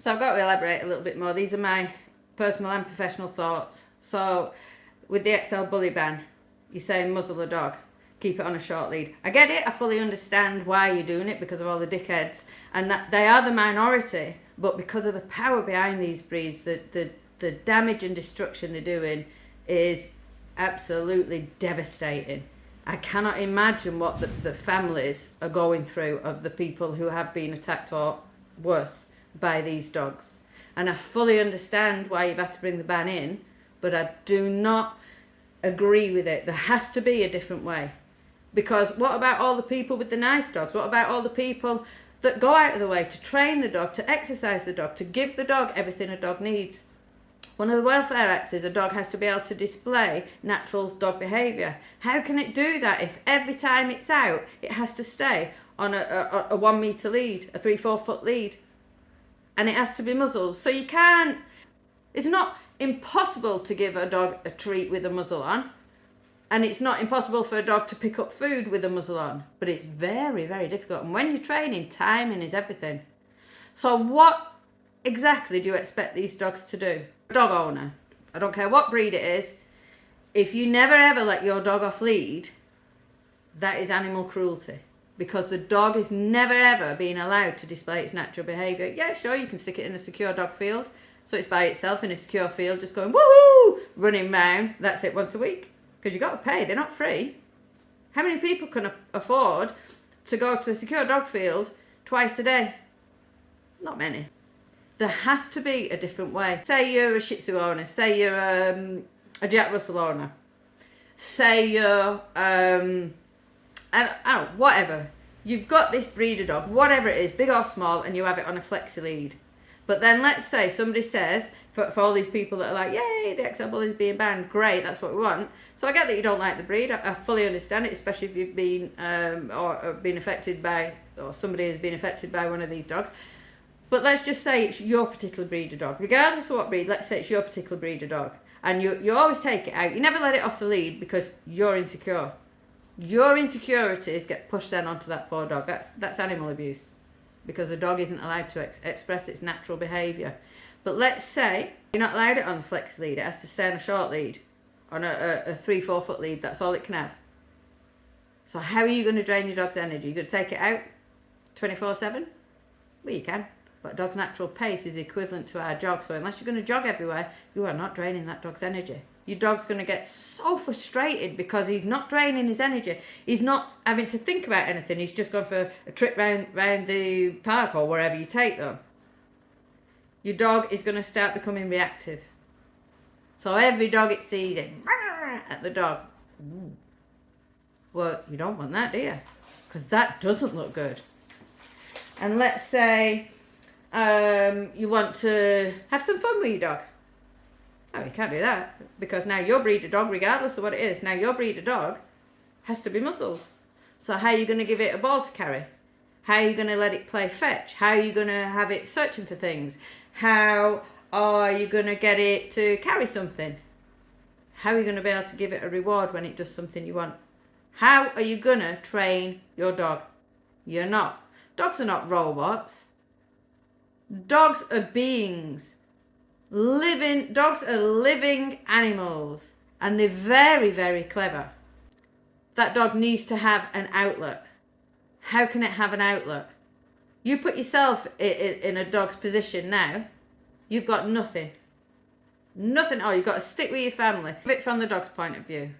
So I've got to elaborate a little bit more. These are my personal and professional thoughts. So with the XL bully ban, you say muzzle a dog, keep it on a short lead. I get it, I fully understand why you're doing it, because of all the dickheads, and that they are the minority, but because of the power behind these breeds, the damage and destruction they're doing is absolutely devastating. I cannot imagine what the families are going through of the people who have been attacked or worse by these dogs. And I fully understand why you've had to bring the ban in, but I do not agree with it. There has to be a different way. Because what about all the people with the nice dogs? What about all the people that go out of the way to train the dog, to exercise the dog, to give the dog everything a dog needs? One of the welfare acts is a dog has to be able to display natural dog behaviour. How can it do that if every time it's out, it has to stay on a 1 metre lead, a 3-4 foot lead? And it has to be muzzled. So you can't, it's not impossible to give a dog a treat with a muzzle on. And it's not impossible for a dog to pick up food with a muzzle on. But it's very, very difficult. And when you're training, timing is everything. So what exactly do you expect these dogs to do? Dog owner, I don't care what breed it is, if you never ever let your dog off lead, that is animal cruelty. Because the dog is never ever being allowed to display its natural behaviour. Yeah, sure, you can stick it in a secure dog field, so it's by itself in a secure field, just going woohoo, running round. That's it, once a week. Because you've got to pay, they're not free. How many people can afford to go to a secure dog field twice a day? Not many. There has to be a different way. Say you're a Shih Tzu owner, say you're a Jack Russell owner, say you're, whatever. You've got this breeder dog, whatever it is, big or small, and you have it on a flexi lead. But then let's say somebody says, for all these people that are like, yay, the XL bully is being banned, great, that's what we want. So I get that you don't like the breed, I fully understand it, especially if you've been, or been affected by, or somebody has been affected by one of these dogs. But let's just say it's your particular breeder dog. Regardless of what breed, let's say it's your particular breeder dog. And you always take it out. You never let it off the lead because you're insecure. Your insecurities get pushed then onto that poor dog. That's animal abuse. Because the dog isn't allowed to express its natural behaviour. But let's say you're not allowed it on the flex lead. It has to stay on a short lead. On a 3-4 foot lead. That's all it can have. So how are you going to drain your dog's energy? You're going to take it out 24/7? Well, you can. But a dog's natural pace is equivalent to our jog. So unless you're going to jog everywhere, you are not draining that dog's energy. Your dog's going to get so frustrated because he's not draining his energy. He's not having to think about anything. He's just gone for a trip round the park or wherever you take them. Your dog is going to start becoming reactive. So every dog it sees it at the dog. Ooh. Well, you don't want that, do you? Because that doesn't look good. And let's say you want to have some fun with your dog. Oh, you can't do that because now your breeder dog, regardless of what it is, now your breeder dog has to be muzzled. So how are you going to give it a ball to carry? How are you going to let it play fetch? How are you going to have it searching for things? How are you going to get it to carry something? How are you going to be able to give it a reward when it does something you want? How are you going to train your dog? You're not. Dogs are not robots. Dogs are beings. Dogs are living animals, and they're very, very clever. That dog needs to have an outlet. How can it have an outlet? You put yourself in a dog's position now, you've got nothing. Nothing. Oh, you've got to stick with your family. It from the dog's point of view.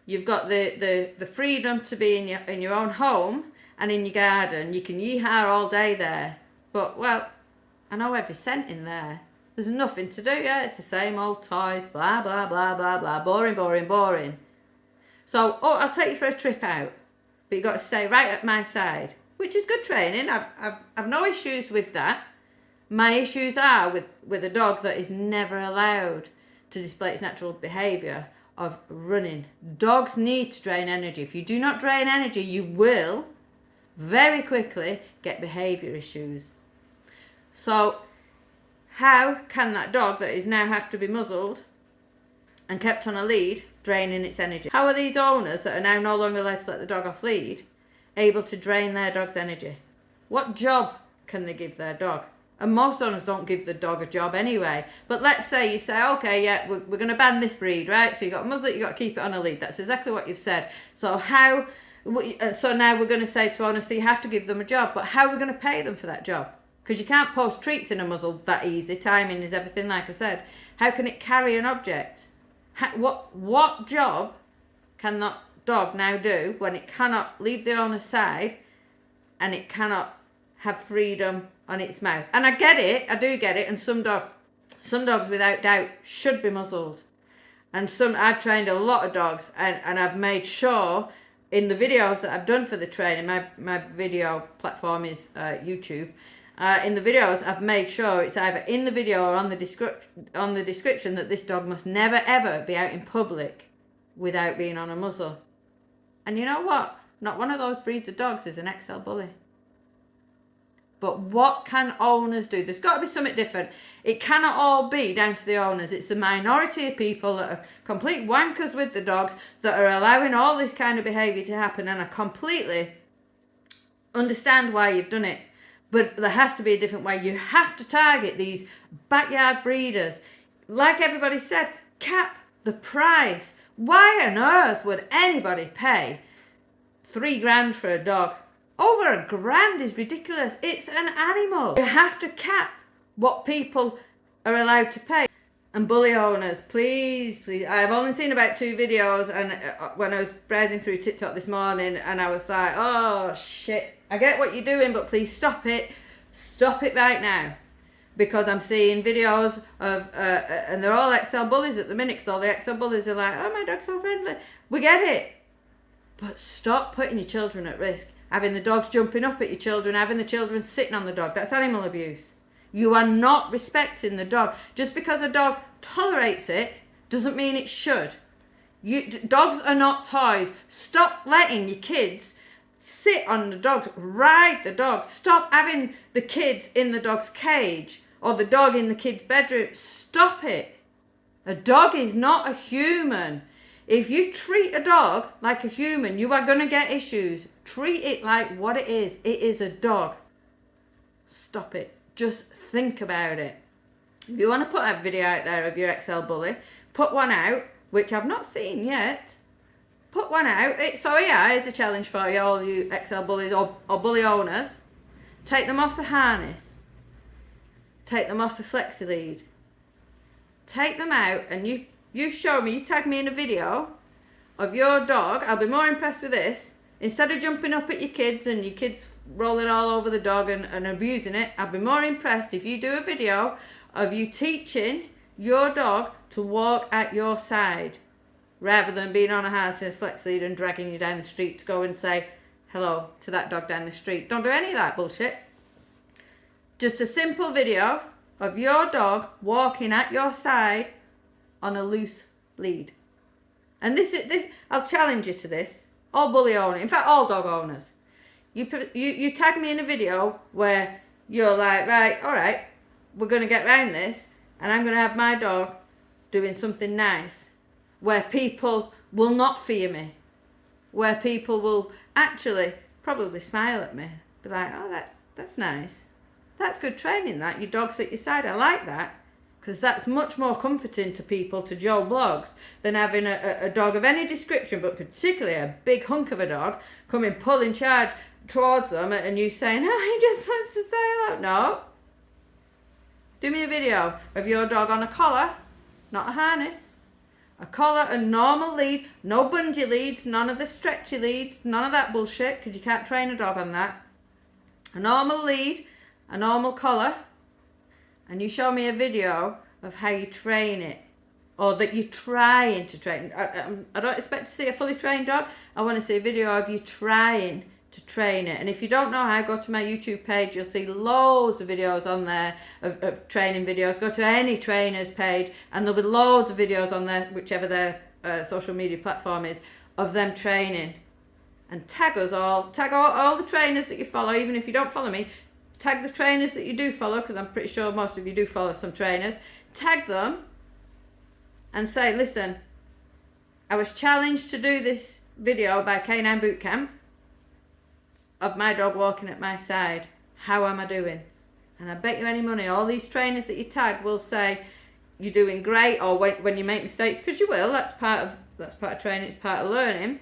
You've got the freedom to be in your own home and in your garden. You can yeehaw all day there. But, well, I know every cent in there. There's nothing to do, yeah? It's the same old toys, blah, blah, blah, blah, blah. Boring, boring, boring. So, I'll take you for a trip out. But you've got to stay right at my side. Which is good training. I've no issues with that. My issues are with a dog that is never allowed to display its natural behaviour of running. Dogs need to drain energy. If you do not drain energy, you will very quickly get behaviour issues. So, how can that dog that is now have to be muzzled and kept on a lead draining its energy? How are these owners that are now no longer allowed to let the dog off lead able to drain their dog's energy? What job can they give their dog And most owners don't give the dog a job anyway. But let's say you say, okay, yeah, we're going to ban this breed, right? So you got to muzzle it, you got to keep it on a lead. That's exactly what you've said. So so now we're going to say to owners, so you have to give them a job. But how are we going to pay them for that job? Because you can't post treats in a muzzle that easy. Timing is everything, like I said. How can it carry an object? What job can that dog now do when it cannot leave the owner's side and it cannot have freedom on its mouth? And I get it, I do get it, and some dogs without doubt should be muzzled. And I've trained a lot of dogs, and I've made sure in the videos that I've done for the training, my video platform is YouTube. In the videos, I've made sure it's either in the video or on the description that this dog must never ever be out in public without being on a muzzle. And you know what? Not one of those breeds of dogs is an XL bully. But what can owners do? There's got to be something different. It cannot all be down to the owners. It's the minority of people that are complete wankers with the dogs that are allowing all this kind of behaviour to happen, and I completely understand why you've done it. But there has to be a different way. You have to target these backyard breeders. Like everybody said, cap the price. Why on earth would anybody pay $3,000 for a dog? Over $1,000 is ridiculous. It's an animal. You have to cap what people are allowed to pay. And bully owners, please. I've only seen about 2 videos, and when I was browsing through TikTok this morning, and I was like, oh shit, I get what you're doing, but please stop it. Stop it right now. Because I'm seeing videos of, and they're all XL bullies at the minute, because all the XL bullies are like, oh, my dog's so friendly. We get it. But stop putting your children at risk. Having the dogs jumping up at your children, having the children sitting on the dog. That's animal abuse. You are not respecting the dog. Just because a dog tolerates it doesn't mean it should. Dogs are not toys. Stop letting your kids sit on the dogs, ride the dogs. Stop having the kids in the dog's cage or the dog in the kid's bedroom. Stop it. A dog is not a human. If you treat a dog like a human, you are going to get issues. Treat it like what it is. It is a dog. Stop it. Just think about it. If you want to put a video out there of your XL bully, put one out, which I've not seen yet. Put one out. So yeah, here's a challenge for you, all you XL bullies or bully owners. Take them off the harness. Take them off the flexi lead. Take them out and you show me, you tag me in a video of your dog. I'll be more impressed with this. Instead of jumping up at your kids and your kids rolling all over the dog and abusing it, I'll be more impressed if you do a video of you teaching your dog to walk at your side rather than being on a harness and a flex lead and dragging you down the street to go and say hello to that dog down the street. Don't do any of that bullshit. Just a simple video of your dog walking at your side on a loose lead. And this I'll challenge you to this. All bully owners, in fact all dog owners. You tag me in a video where you're like, right, all right, we're going to get round this and I'm going to have my dog doing something nice where people will not fear me, where people will actually probably smile at me, be like, oh, that's nice. That's good training, that. Your dog's at your side. I like that. Because that's much more comforting to people, to Joe Blogs, than having a dog of any description, but particularly a big hunk of a dog, coming pulling charge towards them and you saying, oh, he just wants to say hello. No. Do me a video of your dog on a collar, not a harness. A collar and normal lead, no bungee leads, none of the stretchy leads, none of that bullshit, because you can't train a dog on that. A normal lead, a normal collar, and you show me a video of how you train it, or that you're trying to train. I don't expect to see a fully trained dog. I want to see a video of you trying to train it. And if you don't know how, go to my YouTube page. You'll see loads of videos on there of training videos. Go to any trainer's page and there'll be loads of videos on there, whichever their social media platform is, of them training. And tag us all. Tag all the trainers that you follow, even if you don't follow me. Tag the trainers that you do follow, because I'm pretty sure most of you do follow some trainers. Tag them and say, listen, I was challenged to do this video by Canine Bootcamp of my dog walking at my side. How am I doing? And I bet you any money, all these trainers that you tag will say, you're doing great, or when you make mistakes, because you will, that's part of training, it's part of learning.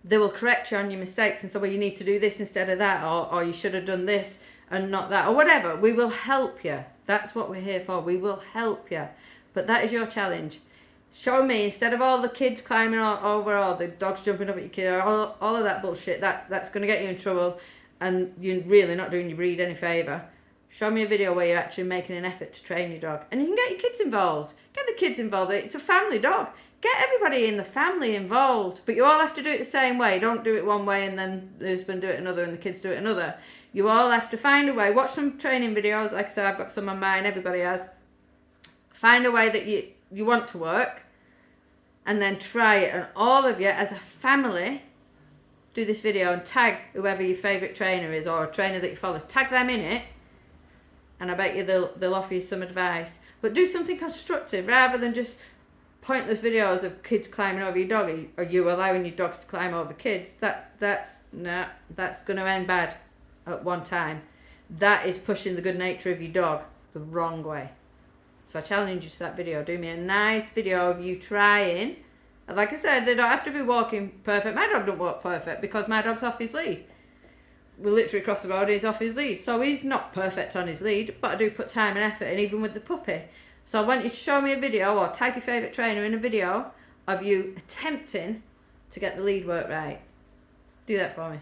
They will correct you on your mistakes and say, well, you need to do this instead of that, or you should have done this and not that, or whatever. We will help you. That's what we're here for. We will help you. But that is your challenge. Show me, instead of all the kids climbing over, or the dogs jumping up at your kid, or all of that bullshit, that's going to get you in trouble, and you're really not doing your breed any favour. Show me a video where you're actually making an effort to train your dog. And you can get your kids involved. Get the kids involved. It's a family dog. Get everybody in the family involved. But you all have to do it the same way. Don't do it one way and then the husband do it another and the kids do it another. You all have to find a way. Watch some training videos. Like I said, I've got some on mine. Everybody has. Find a way that you want to work. And then try it. And all of you as a family, do this video and tag whoever your favourite trainer is, or a trainer that you follow. Tag them in it. And I bet you they'll offer you some advice. But do something constructive rather than just pointless videos of kids climbing over your dog, or you allowing your dogs to climb over kids. That's going to end bad at one time. That is pushing the good nature of your dog the wrong way. So I challenge you to that video. Do me a nice video of you trying. And like I said, they don't have to be walking perfect. My dog don't walk perfect because my dog's off his lead. We literally cross the road, he's off his lead. So he's not perfect on his lead, but I do put time and effort in, even with the puppy. So I want you to show me a video, or tag your favourite trainer in a video of you attempting to get the lead work right. Do that for me.